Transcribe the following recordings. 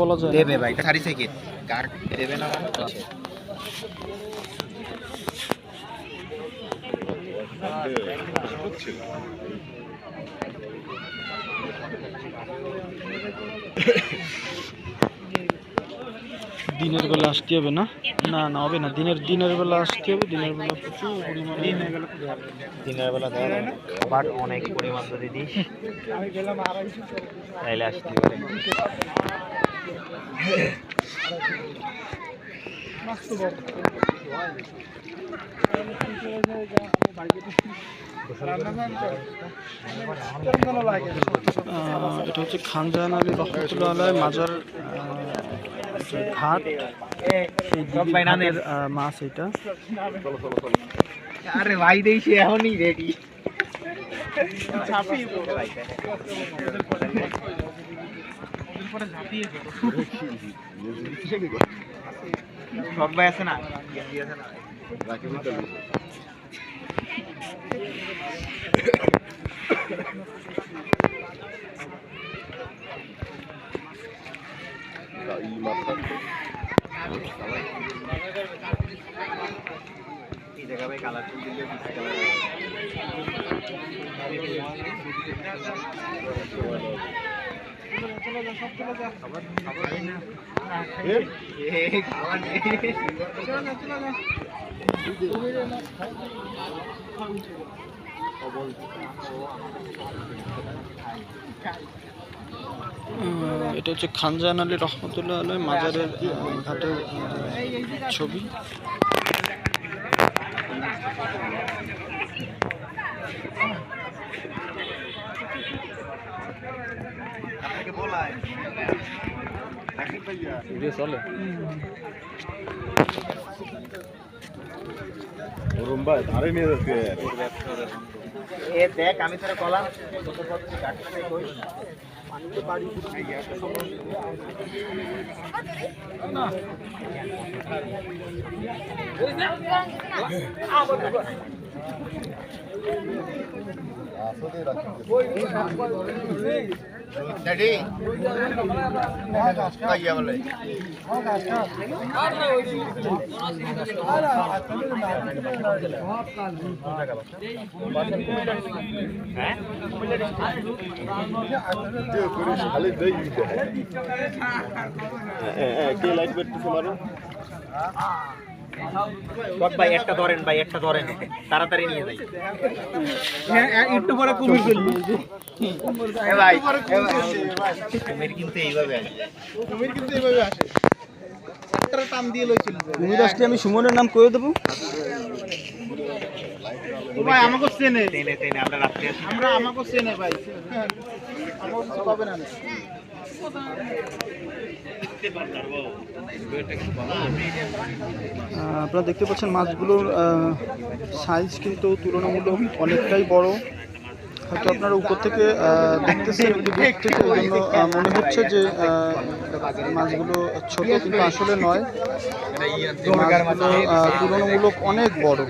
বলা যায় দেবে ভাই সারি থেকে কার দেবে না দিনের বেলা আসতে হবে না না না হবে না দিনের বেলা আসতে হবে দিনের বেলা প্রচুর পরিমাণে দিনের বেলা আবার অনেক পরিমাণ যদি দিস তাইলে আসতে পারে এটা হচ্ছে খান জাহান আলী রহমতুল্লাহ আলাইহি মাজার ঘাট মাছ এটা আরে ভাই দেখি এখনই রেডি সব ভাই আছে না এই জায়গা ভাই কালার দিলে এটা হচ্ছে খান জাহান আলী রহমতুল্লাহ আলাইহি মাজারের ঘাটের ছবি। চলে রুম্বা ধারে নিয়ে যাচ্ছে এ দেখ আমি তোরা কলাম Daddy, kaya boleh. ভাই একটা ধরেন ভাই একটা ধরেন তাড়াতাড়ি নিয়ে যাই একটু পরে কুমির ফেলবি ভাই কুমির কিন্তু এইভাবে আসে একটা টান দিয়ে লইছিল কুমির আসলে আমি সুমনের নাম কয়ে দেবো ভাই আমাকে চেনে চেনে আমরা রাত্রে আসি আমরা আমাকে চেনে ভাই আমাকে হবে না আপনারা দেখতে পাচ্ছেন মাছগুলোর সাইজ কিন্তু তুলনামূলক অনেকটাই বড়। হয়তো আপনারা উপর থেকে দেখতেছেন একটু দূর থেকে, এই জন্য মনে হচ্ছে যে মাছগুলো ছোট, কিন্তু আসলে নয়। মাছগুলো তুলনামূলক অনেক বড়।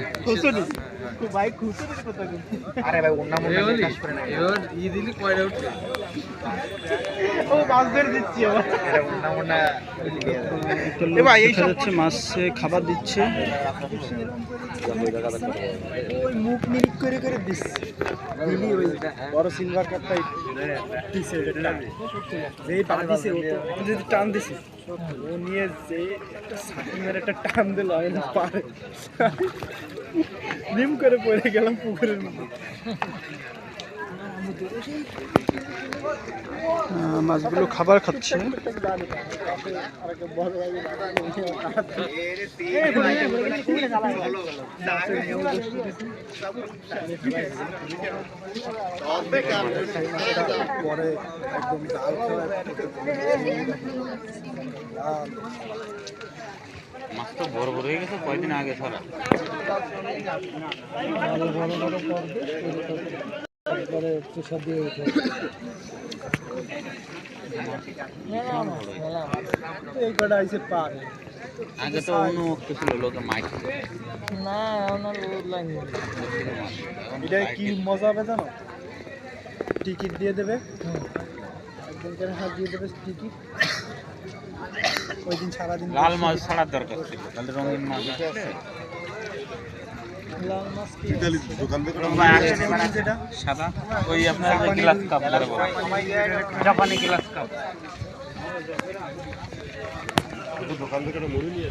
আরে ভাই ওর নাম কাজ করে না এবার ই দিলি কয়টা উঠছে ও মাছ ধরে দিচ্ছি আরে ওর নাম না এ ভাই এই হচ্ছে মাছে খাবার দিচ্ছে, ওই মুখ নিরিক করে করে দিচ্ছে দিলি ওই বড় সিলভার কাপটাই দিছে এটা যেই পা দিছে ও তো যদি টান দিছে ও নিয়ে যে একটা সাকি মেরে একটা টান দিল আমি না পারে নিম করে পড়ে গেলাম পুকুরের মধ্যে। মাছগুলো খাবার খাচ্ছে। মাছ তো বড় বড় হয়ে গেছে কয়েকদিন আগে ছাড়া এই কটা আইসে পারে আগে তো উন্মুক্ত ছিল লোকে মাছ না এটা কি মজা হবে জানো, টিকিট দিয়ে দেবে, একজনকে হাত দিয়ে দেবে টিকিট, ওই দিন সারাদিন লাল মাছ ছাড়ার দরকার ছিল, তাহলে রঙিন মাছ আসলে লাল মাছ কি যেটা সাদা ওই আপনার গ্লাস কাপ জাপানি গ্লাস কাপ দোকান থেকে মুড়ি নিয়ে